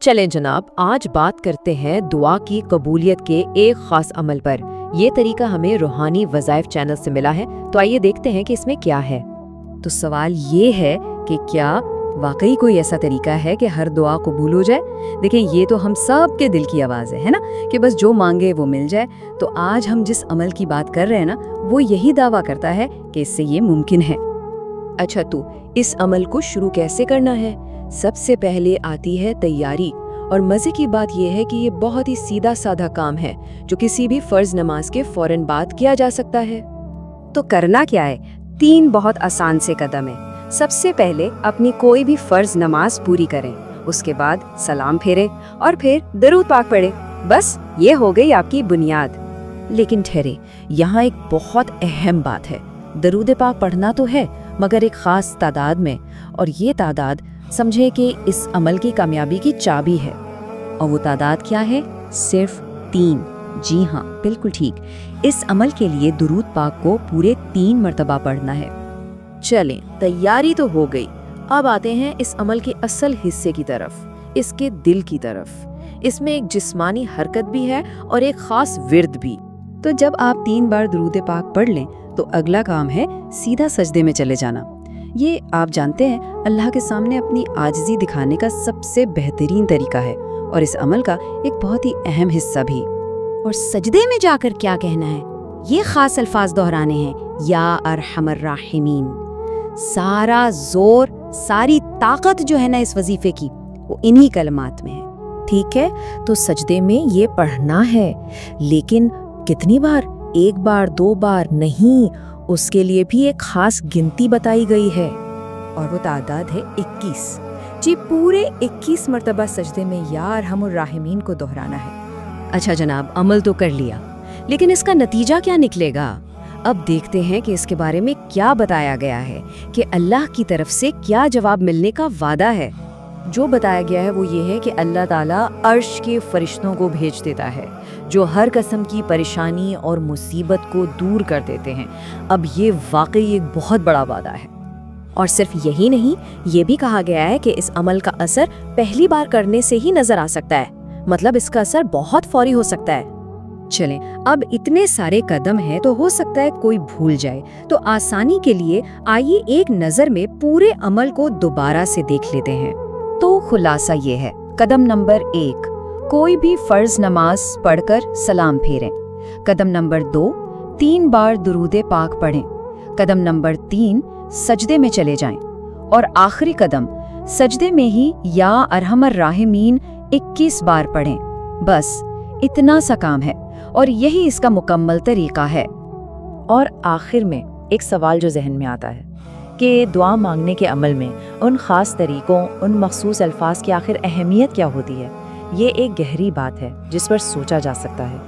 चलें जनाब, आज बात करते हैं दुआ की कबूलियत के एक खास अमल पर। ये तरीका हमें रूहानी वज़ाइफ चैनल से मिला है, तो आइए देखते हैं कि इसमें क्या है। तो सवाल ये है कि क्या वाकई कोई ऐसा तरीका है कि हर दुआ कबूल हो जाए? देखें, ये तो हम सब के दिल की आवाज़ है ना, कि बस जो मांगे वो मिल जाए। तो आज हम जिस अमल की बात कर रहे हैं ना, वो यही दावा करता है कि इससे ये मुमकिन है। अच्छा, तो इस अमल को शुरू कैसे करना है? सबसे पहले आती है तैयारी। और मज़े की बात यह है कि ये बहुत ही सीधा साधा काम है जो किसी भी फ़र्ज़ नमाज के फ़ौरन बाद किया जा सकता है। तो करना क्या है? 3 बहुत आसान से कदम है। सबसे पहले अपनी कोई भी फ़र्ज़ नमाज पूरी करें, उसके बाद सलाम फेरे और फिर दरूद पाक पढ़े। बस ये हो गई आपकी बुनियाद। लेकिन ठहरे, यहाँ एक बहुत अहम बात है। दरूद पाक पढ़ना तो है, मगर एक ख़ास तादाद में, और ये तादाद समझे कि इस अमल की कामयाबी की चाबी है। और वो तादाद क्या है? सिर्फ 3। जी हाँ, बिल्कुल ठीक। इस अमल के लिए दुरूद पाक को पूरे 3 मरतबा पढ़ना है। चलें, तैयारी तो हो गई। अब आते हैं इस अमल के असल हिस्से की तरफ, इसके दिल की तरफ। इसमें एक जिस्मानी हरकत भी है और एक खास विर्द भी। तो जब आप 3 बार दुरूद पाक पढ़ लें तो अगला काम है सीधा सजदे में चले जाना। ये आप जानते हैं अल्लाह के सामने अपनी आजिज़ी दिखाने का सबसे बेहतरीन तरीका है और इस अमल का एक बहुत ही अहम हिस्सा भी। और सजदे में जाकर क्या कहना है? ये खास अल्फाज दोहराने हैं, या अरहमर राहिमीन। सारा जोर, सारी ताकत जो है ना इस वजीफे की, वो इन्हीं कलमात में है। ठीक है, तो सजदे में ये पढ़ना है, लेकिन कितनी बार? 1 बार 2 बार नहीं, उसके लिए भी एक खास गिनती बताई गई है और वो तादाद है 21। जी, पूरे 21 मरतबा सजदे में या अरहमुर राहिमीन को दोहराना है। अच्छा जनाब, अमल तो कर लिया, लेकिन इसका नतीजा क्या निकलेगा? अब देखते हैं कि इसके बारे में क्या बताया गया है, कि अल्लाह की तरफ से क्या जवाब मिलने का वादा है। जो बताया गया है वो ये है कि अल्लाह ताला अर्श के फरिश्तों को भेज देता है जो हर किस्म की परेशानी और मुसीबत को दूर कर देते हैं। अब ये वाकई एक बहुत बड़ा वादा है। और सिर्फ यही नहीं, ये भी कहा गया है कि इस अमल का असर पहली बार करने से ही नजर आ सकता है, मतलब इसका असर बहुत फौरी हो सकता है। चलें, अब इतने सारे कदम हैं तो हो सकता है कोई भूल जाए, तो आसानी के लिए आइए एक नज़र में पूरे अमल को दोबारा से देख लेते हैं। तो खुलासा ये है, कदम नंबर 1, कोई भी फर्ज नमाज पढ़कर सलाम फेरें। कदम नंबर 2, 3 बार दुरूदे पाक पढ़ें। कदम नंबर 3, सजदे में चले जाएं। और आखिरी कदम, सजदे में ही या अरहमर राहिमीन 21 बार पढ़ें। बस इतना सा काम है और यही इसका मुकम्मल तरीका है। और आखिर में एक सवाल जो जहन में आता है कि दुआ मांगने के अमल में उन ख़ास तरीक़ों, उन मखसूस अल्फाज की आखिर अहमियत क्या होती है? ये एक गहरी बात है जिस पर सोचा जा सकता है।